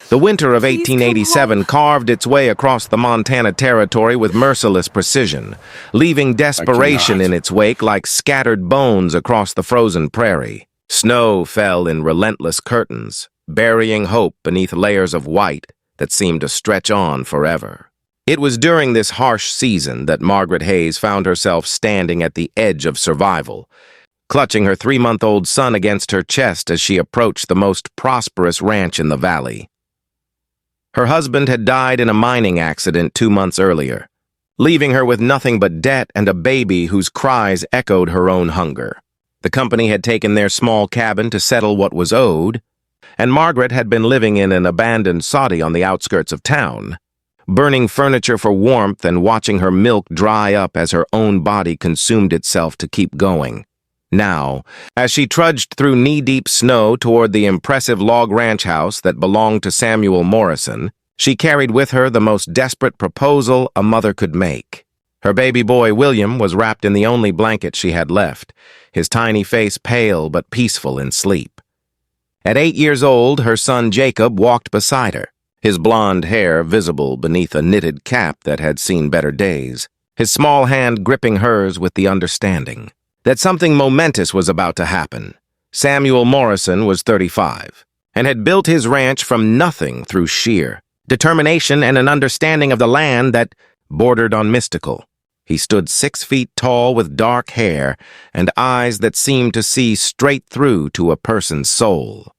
The winter of Please come 1887 home. carved its way across the Montana Territory with merciless precision, leaving desperation in its wake like scattered bones across the frozen prairie. Snow fell in relentless curtains, burying hope beneath layers of white that seemed to stretch on forever. It was during this harsh season that Margaret Hayes found herself standing at the edge of survival, clutching her 3-month-old son against her chest as she approached the most prosperous ranch in the valley. Her husband had died in a mining accident 2 months earlier, leaving her with nothing but debt and a baby whose cries echoed her own hunger. The company had taken their small cabin to settle what was owed, and Margaret had been living in an abandoned soddy on the outskirts of town, burning furniture for warmth and watching her milk dry up as her own body consumed itself to keep going. Now, as she trudged through knee-deep snow toward the impressive log ranch house that belonged to Samuel Morrison, she carried with her the most desperate proposal a mother could make. Her baby boy, William, was wrapped in the only blanket she had left, his tiny face pale but peaceful in sleep. At 8 years old, her son Jacob walked beside her, his blonde hair visible beneath a knitted cap that had seen better days, his small hand gripping hers with the understanding that something momentous was about to happen. Samuel Morrison was 35 and had built his ranch from nothing through sheer determination and an understanding of the land that bordered on mystical. He stood 6 feet tall with dark hair and eyes that seemed to see straight through to a person's soul.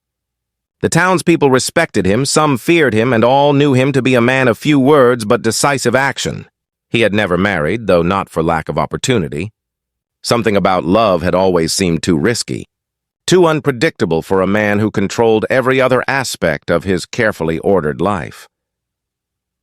The townspeople respected him, some feared him, and all knew him to be a man of few words but decisive action. He had never married, though not for lack of opportunity. Something about love had always seemed too risky, too unpredictable for a man who controlled every other aspect of his carefully ordered life.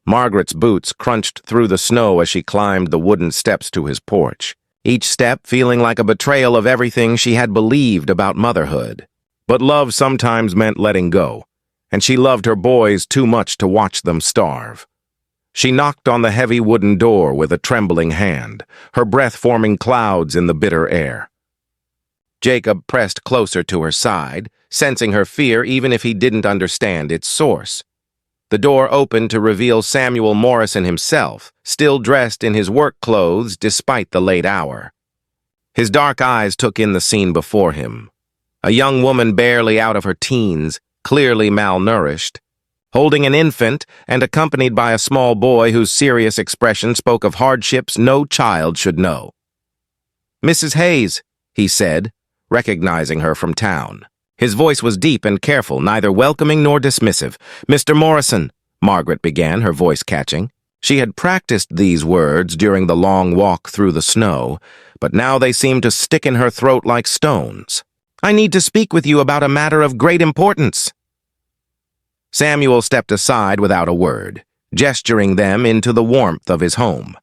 Margaret's boots crunched through the snow as she climbed the wooden steps to his porch, each step feeling like a betrayal of everything she had believed about motherhood. But love sometimes meant letting go, and she loved her boys too much to watch them starve. She knocked on the heavy wooden door with a trembling hand, her breath forming clouds in the bitter air. Jacob pressed closer to her side, sensing her fear even if he didn't understand its source. The door opened to reveal Samuel Morrison himself, still dressed in his work clothes despite the late hour. His dark eyes took in the scene before him. A young woman barely out of her teens, clearly malnourished, holding an infant and accompanied by a small boy whose serious expression spoke of hardships no child should know. "Mrs. Hayes," he said, recognizing her from town. His voice was deep and careful, neither welcoming nor dismissive. "Mr. Morrison," Margaret began, her voice catching. She had practiced these words during the long walk through the snow, but now they seemed to stick in her throat like stones. "I need to speak with you about a matter of great importance." Samuel stepped aside without a word, gesturing them into the warmth of his home.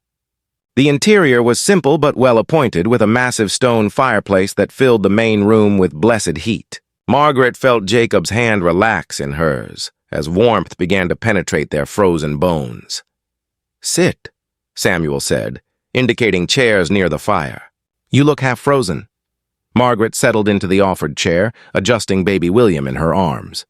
The interior was simple but well-appointed, with a massive stone fireplace that filled the main room with blessed heat. Margaret felt Jacob's hand relax in hers, as warmth began to penetrate their frozen bones. "Sit," Samuel said, indicating chairs near the fire. "You look half frozen." Margaret settled into the offered chair, adjusting baby William in her arms.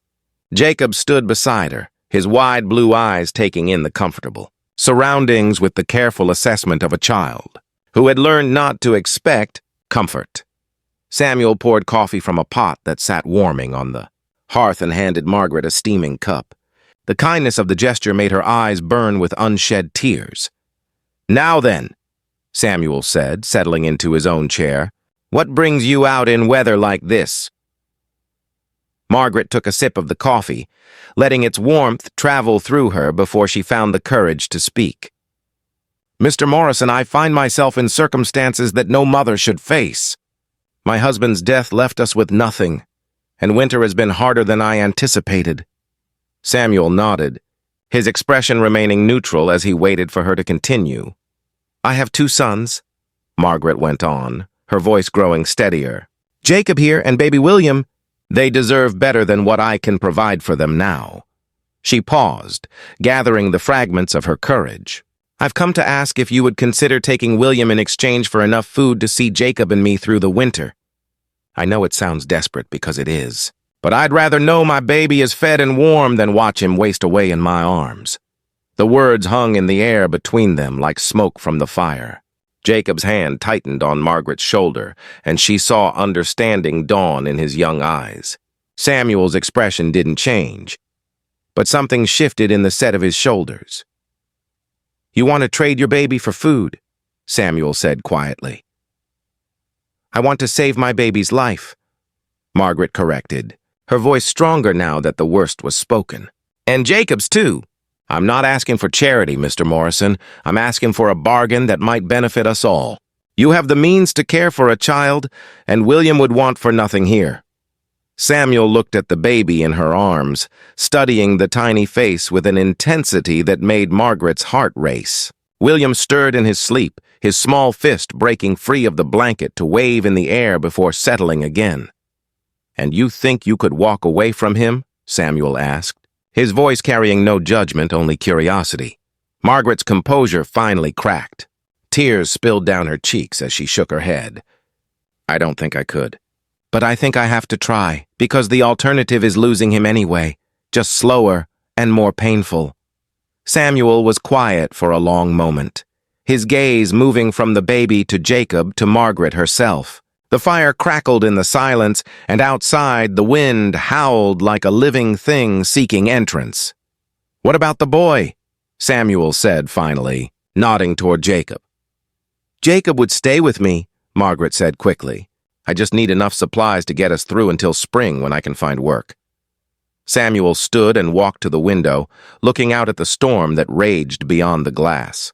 Jacob stood beside her, his wide blue eyes taking in the comfortable surroundings with the careful assessment of a child who had learned not to expect comfort. Samuel poured coffee from a pot that sat warming on the hearth and handed Margaret a steaming cup. The kindness of the gesture made her eyes burn with unshed tears. "Now then," Samuel said, settling into his own chair, "what brings you out in weather like this?" Margaret took a sip of the coffee, letting its warmth travel through her before she found the courage to speak. "Mr. Morrison, I find myself in circumstances that no mother should face. My husband's death left us with nothing, and winter has been harder than I anticipated." Samuel nodded, his expression remaining neutral as he waited for her to continue. "I have 2 sons," Margaret went on, her voice growing steadier. "Jacob here and baby William. They deserve better than what I can provide for them now." She paused, gathering the fragments of her courage. "I've come to ask if you would consider taking William in exchange for enough food to see Jacob and me through the winter. I know it sounds desperate because it is, But I'd rather know my baby is fed and warm than watch him waste away in my arms." The words hung in the air between them like smoke from the fire. Jacob's hand tightened on Margaret's shoulder, and she saw understanding dawn in his young eyes. Samuel's expression didn't change, but something shifted in the set of his shoulders. "You want to trade your baby for food," Samuel said quietly. "I want to save my baby's life," Margaret corrected, her voice stronger now that the worst was spoken. "And Jacob's too. I'm not asking for charity, Mr. Morrison. I'm asking for a bargain that might benefit us all. You have the means to care for a child, and William would want for nothing here." Samuel looked at the baby in her arms, studying the tiny face with an intensity that made Margaret's heart race. William stirred in his sleep, his small fist breaking free of the blanket to wave in the air before settling again. "And you think you could walk away from him?" Samuel asked, his voice carrying no judgment, only curiosity. Margaret's composure finally cracked. Tears spilled down her cheeks as she shook her head. "I don't think I could. But I think I have to try, because the alternative is losing him anyway, just slower and more painful." Samuel was quiet for a long moment, his gaze moving from the baby to Jacob to Margaret herself. The fire crackled in the silence, and outside the wind howled like a living thing seeking entrance. "What about the boy?" Samuel said finally, nodding toward Jacob. "Jacob would stay with me," Margaret said quickly. "I just need enough supplies to get us through until spring when I can find work." Samuel stood and walked to the window, looking out at the storm that raged beyond the glass.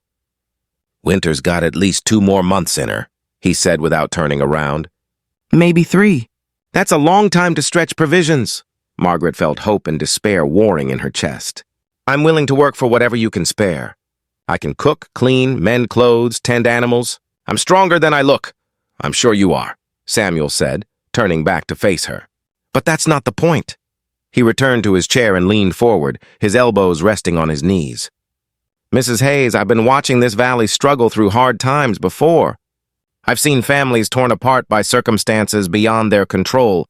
"Winter's got at least 2 more months in her," he said without turning around. "Maybe 3. That's a long time to stretch provisions." Margaret felt hope and despair warring in her chest. "I'm willing to work for whatever you can spare. I can cook, clean, mend clothes, tend animals. I'm stronger than I look." "I'm sure you are," Samuel said, turning back to face her. "But that's not the point." He returned to his chair and leaned forward, his elbows resting on his knees. "Mrs. Hayes, I've been watching this valley struggle through hard times before. I've seen families torn apart by circumstances beyond their control,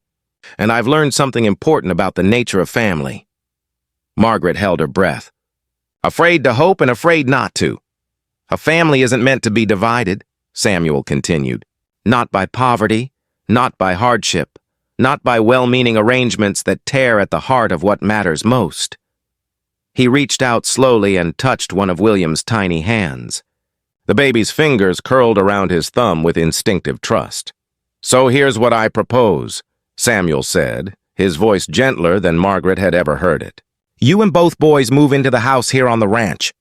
and I've learned something important about the nature of family." Margaret held her breath. "Afraid to hope and afraid not to. A family isn't meant to be divided," Samuel continued. "Not by poverty, not by hardship, not by well-meaning arrangements that tear at the heart of what matters most." He reached out slowly and touched one of William's tiny hands. The baby's fingers curled around his thumb with instinctive trust. "So here's what I propose," Samuel said, his voice gentler than Margaret had ever heard it. "You and both boys move into the house here on the ranch.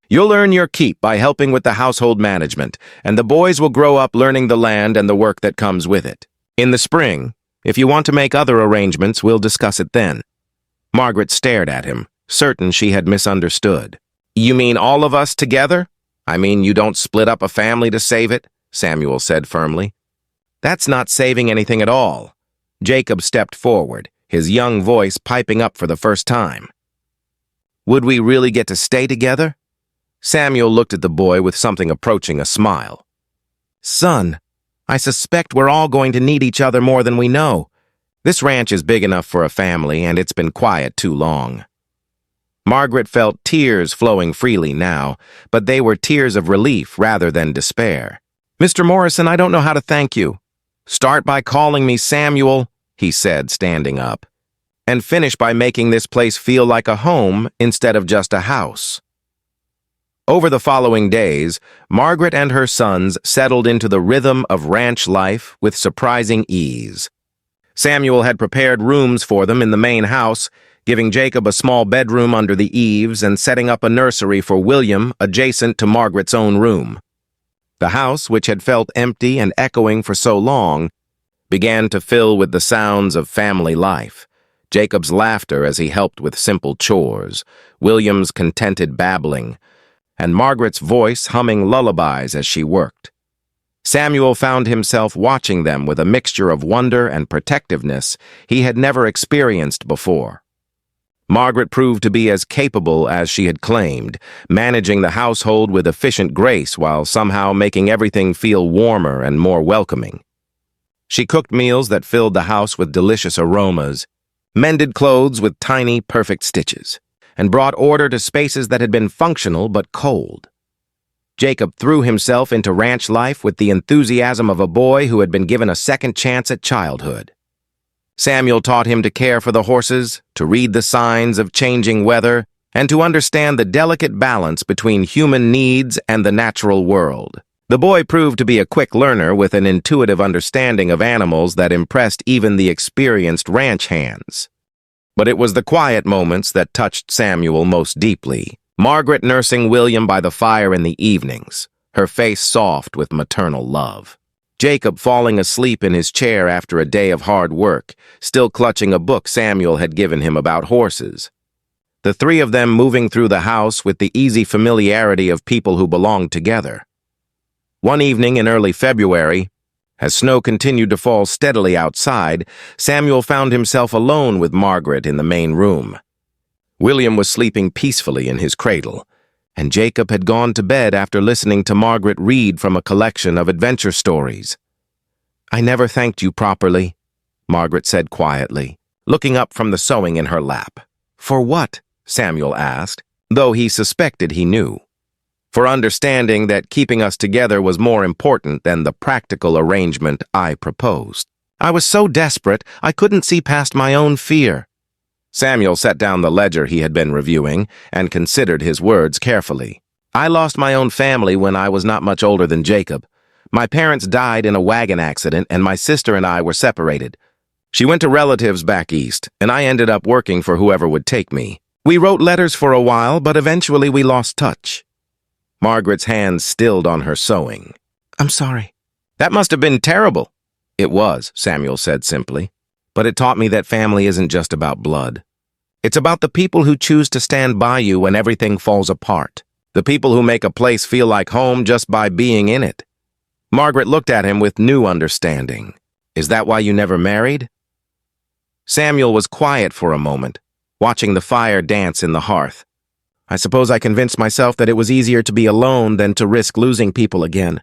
You'll earn your keep by helping with the household management, and the boys will grow up learning the land and the work that comes with it. In the spring, if you want to make other arrangements, we'll discuss it then." Margaret stared at him, certain she had misunderstood. "You mean all of us together? I mean, you don't split up a family to save it," Samuel said firmly. "That's not saving anything at all." Jacob stepped forward, his young voice piping up for the first time. "Would we really get to stay together?" Samuel looked at the boy with something approaching a smile. "Son, I suspect we're all going to need each other more than we know. This ranch is big enough for a family, and it's been quiet too long." Margaret felt tears flowing freely now, but they were tears of relief rather than despair. "Mr. Morrison, I don't know how to thank you. Start by calling me Samuel," he said, standing up, "and finish by making this place feel like a home instead of just a house." Over the following days, Margaret and her sons settled into the rhythm of ranch life with surprising ease. Samuel had prepared rooms for them in the main house, giving Jacob a small bedroom under the eaves and setting up a nursery for William adjacent to Margaret's own room. The house, which had felt empty and echoing for so long, began to fill with the sounds of family life. Jacob's laughter as he helped with simple chores, William's contented babbling, and Margaret's voice humming lullabies as she worked. Samuel found himself watching them with a mixture of wonder and protectiveness he had never experienced before. Margaret proved to be as capable as she had claimed, managing the household with efficient grace while somehow making everything feel warmer and more welcoming. She cooked meals that filled the house with delicious aromas, mended clothes with tiny, perfect stitches, and brought order to spaces that had been functional but cold. Jacob threw himself into ranch life with the enthusiasm of a boy who had been given a second chance at childhood. Samuel taught him to care for the horses, to read the signs of changing weather, and to understand the delicate balance between human needs and the natural world. The boy proved to be a quick learner with an intuitive understanding of animals that impressed even the experienced ranch hands. But it was the quiet moments that touched Samuel most deeply. Margaret nursing William by the fire in the evenings, her face soft with maternal love. Jacob falling asleep in his chair after a day of hard work, still clutching a book Samuel had given him about horses. The three of them moving through the house with the easy familiarity of people who belonged together. One evening in early February, as snow continued to fall steadily outside, Samuel found himself alone with Margaret in the main room. William was sleeping peacefully in his cradle, and Jacob had gone to bed after listening to Margaret read from a collection of adventure stories. "I never thanked you properly," Margaret said quietly, looking up from the sewing in her lap. "For what?" Samuel asked, though he suspected he knew. "For understanding that keeping us together was more important than the practical arrangement I proposed. I was so desperate I couldn't see past my own fear." Samuel set down the ledger he had been reviewing and considered his words carefully. "I lost my own family when I was not much older than Jacob. My parents died in a wagon accident, and my sister and I were separated. She went to relatives back east, and I ended up working for whoever would take me. We wrote letters for a while, but eventually we lost touch." Margaret's hands stilled on her sewing. "I'm sorry." "That must have been terrible." "It was," Samuel said simply. "But it taught me that family isn't just about blood. It's about the people who choose to stand by you when everything falls apart. The people who make a place feel like home just by being in it." Margaret looked at him with new understanding. "Is that why you never married?" Samuel was quiet for a moment, watching the fire dance in the hearth. "I suppose I convinced myself that it was easier to be alone than to risk losing people again.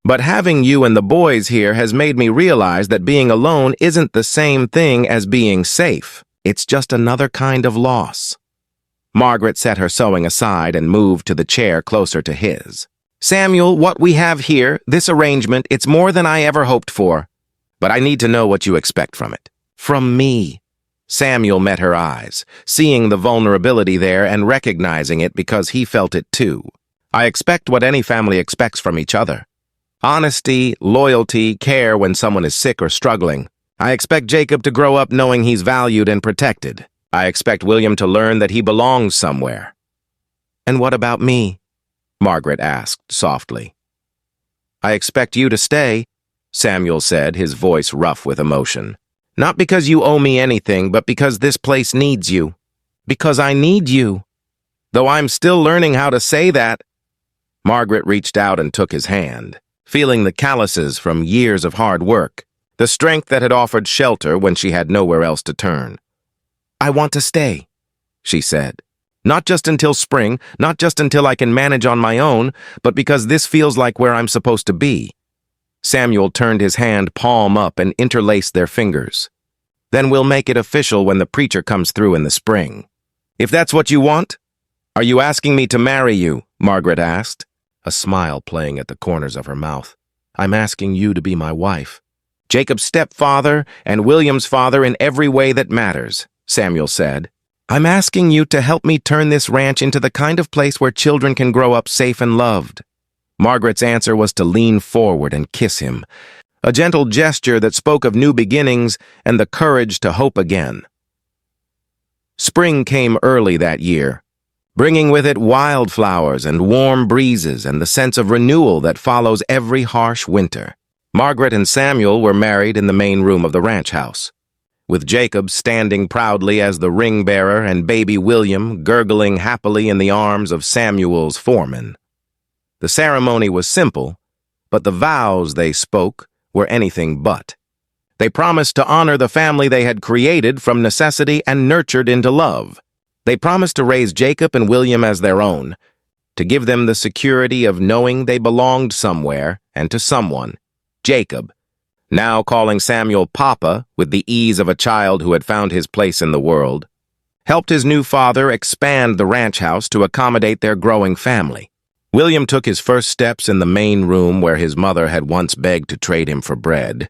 But having you and the boys here has made me realize that being alone isn't the same thing as being safe. It's just another kind of loss." Margaret set her sewing aside and moved to the chair closer to his. "Samuel, what we have here, this arrangement, it's more than I ever hoped for. But I need to know what you expect from it. From me." Samuel met her eyes, seeing the vulnerability there and recognizing it because he felt it too. "I expect what any family expects from each other. Honesty, loyalty, care when someone is sick or struggling. I expect Jacob to grow up knowing he's valued and protected. I expect William to learn that he belongs somewhere." "And what about me?" Margaret asked softly. "I expect you to stay," Samuel said, his voice rough with emotion. "Not because you owe me anything, but because this place needs you. Because I need you. Though I'm still learning how to say that." Margaret reached out and took his hand, feeling the calluses from years of hard work, the strength that had offered shelter when she had nowhere else to turn. "I want to stay," she said. "Not just until spring, not just until I can manage on my own, but because this feels like where I'm supposed to be." Samuel turned his hand palm up and interlaced their fingers. "Then we'll make it official when the preacher comes through in the spring. If that's what you want." "Are you asking me to marry you?" Margaret asked, a smile playing at the corners of her mouth. "I'm asking you to be my wife. Jacob's stepfather and William's father in every way that matters," Samuel said. "I'm asking you to help me turn this ranch into the kind of place where children can grow up safe and loved." Margaret's answer was to lean forward and kiss him, a gentle gesture that spoke of new beginnings and the courage to hope again. Spring came early that year, bringing with it wildflowers and warm breezes and the sense of renewal that follows every harsh winter. Margaret and Samuel were married in the main room of the ranch house, with Jacob standing proudly as the ring bearer and baby William gurgling happily in the arms of Samuel's foreman. The ceremony was simple, but the vows they spoke were anything but. They promised to honor the family they had created from necessity and nurtured into love. They promised to raise Jacob and William as their own, to give them the security of knowing they belonged somewhere and to someone, Jacob, now calling Samuel Papa with the ease of a child who had found his place in the world, helped his new father expand the ranch house to accommodate their growing family. William took his first steps in the main room where his mother had once begged to trade him for bread,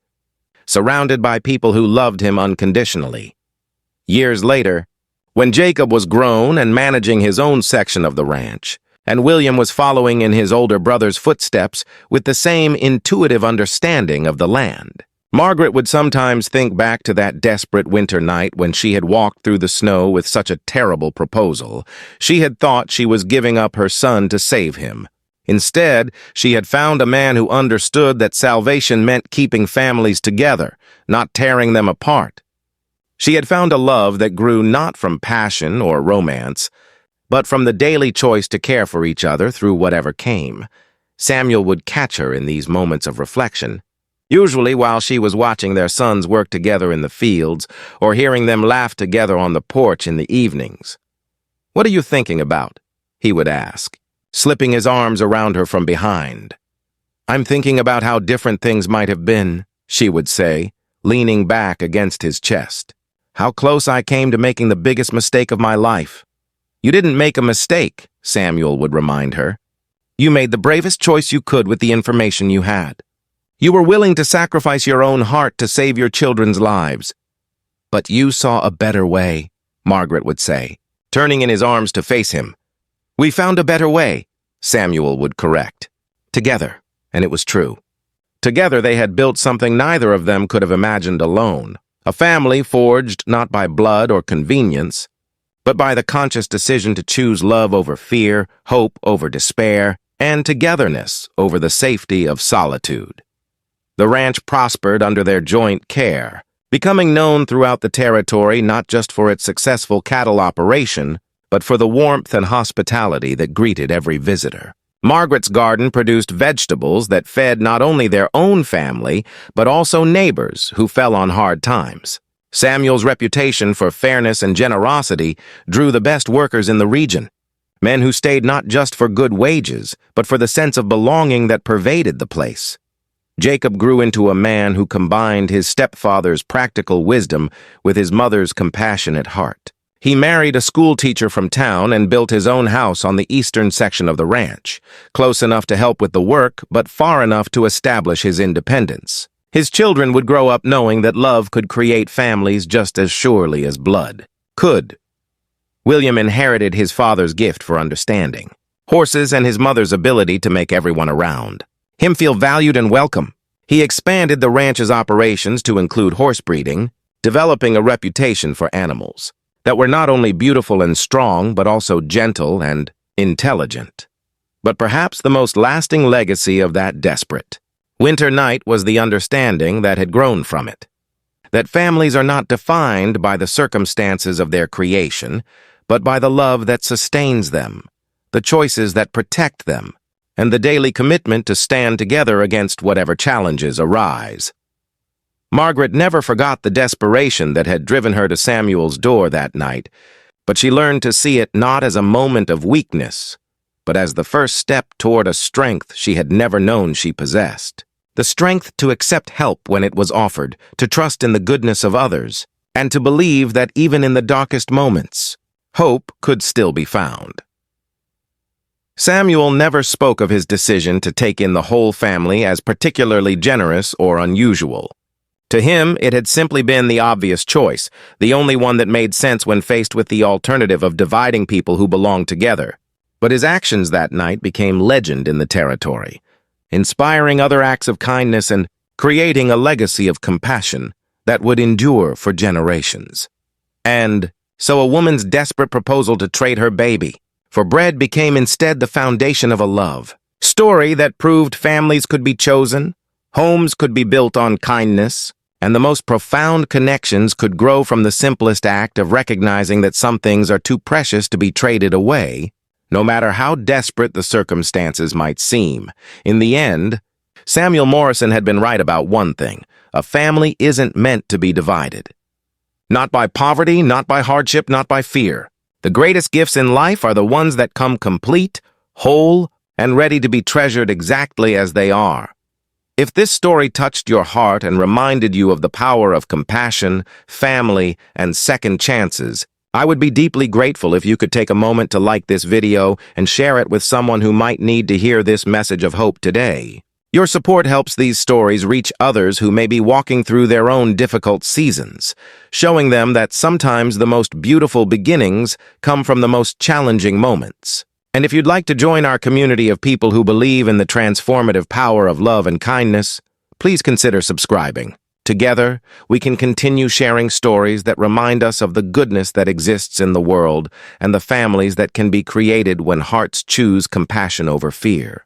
surrounded by people who loved him unconditionally. Years later, when Jacob was grown and managing his own section of the ranch, and William was following in his older brother's footsteps with the same intuitive understanding of the land, Margaret would sometimes think back to that desperate winter night when she had walked through the snow with such a terrible proposal. She had thought she was giving up her son to save him. Instead, she had found a man who understood that salvation meant keeping families together, not tearing them apart. She had found a love that grew not from passion or romance, but from the daily choice to care for each other through whatever came. Samuel would catch her in these moments of reflection, usually while she was watching their sons work together in the fields or hearing them laugh together on the porch in the evenings. "What are you thinking about?" he would ask, slipping his arms around her from behind. "I'm thinking about how different things might have been," she would say, leaning back against his chest. "How close I came to making the biggest mistake of my life." "You didn't make a mistake," Samuel would remind her. "You made the bravest choice you could with the information you had. You were willing to sacrifice your own heart to save your children's lives. But you saw a better way," Margaret would say, turning in his arms to face him. "We found a better way," Samuel would correct. Together, and it was true. Together they had built something neither of them could have imagined alone, a family forged not by blood or convenience, but by the conscious decision to choose love over fear, hope over despair, and togetherness over the safety of solitude. The ranch prospered under their joint care, becoming known throughout the territory not just for its successful cattle operation, but for the warmth and hospitality that greeted every visitor. Margaret's garden produced vegetables that fed not only their own family, but also neighbors who fell on hard times. Samuel's reputation for fairness and generosity drew the best workers in the region, men who stayed not just for good wages, but for the sense of belonging that pervaded the place. Jacob grew into a man who combined his stepfather's practical wisdom with his mother's compassionate heart. He married a schoolteacher from town and built his own house on the eastern section of the ranch, close enough to help with the work, but far enough to establish his independence. His children would grow up knowing that love could create families just as surely as blood could. William inherited his father's gift for understanding, horses and his mother's ability to make everyone around him feel valued and welcome. He expanded the ranch's operations to include horse breeding, developing a reputation for animals that were not only beautiful and strong, but also gentle and intelligent. But perhaps the most lasting legacy of that desperate winter night was the understanding that had grown from it, that families are not defined by the circumstances of their creation, but by the love that sustains them, the choices that protect them, and the daily commitment to stand together against whatever challenges arise. Margaret never forgot the desperation that had driven her to Samuel's door that night, but she learned to see it not as a moment of weakness, but as the first step toward a strength she had never known she possessed. The strength to accept help when it was offered, to trust in the goodness of others, and to believe that even in the darkest moments, hope could still be found. Samuel never spoke of his decision to take in the whole family as particularly generous or unusual. To him, it had simply been the obvious choice, the only one that made sense when faced with the alternative of dividing people who belonged together. But his actions that night became legend in the territory, inspiring other acts of kindness and creating a legacy of compassion that would endure for generations. And so a woman's desperate proposal to trade her baby for bread became instead the foundation of a love story that proved families could be chosen, homes could be built on kindness, and the most profound connections could grow from the simplest act of recognizing that some things are too precious to be traded away, no matter how desperate the circumstances might seem. In the end, Samuel Morrison had been right about one thing: a family isn't meant to be divided. Not by poverty, not by hardship, not by fear. The greatest gifts in life are the ones that come complete, whole, and ready to be treasured exactly as they are. If this story touched your heart and reminded you of the power of compassion, family, and second chances, I would be deeply grateful if you could take a moment to like this video and share it with someone who might need to hear this message of hope today. Your support helps these stories reach others who may be walking through their own difficult seasons, showing them that sometimes the most beautiful beginnings come from the most challenging moments. And if you'd like to join our community of people who believe in the transformative power of love and kindness, please consider subscribing. Together, we can continue sharing stories that remind us of the goodness that exists in the world and the families that can be created when hearts choose compassion over fear.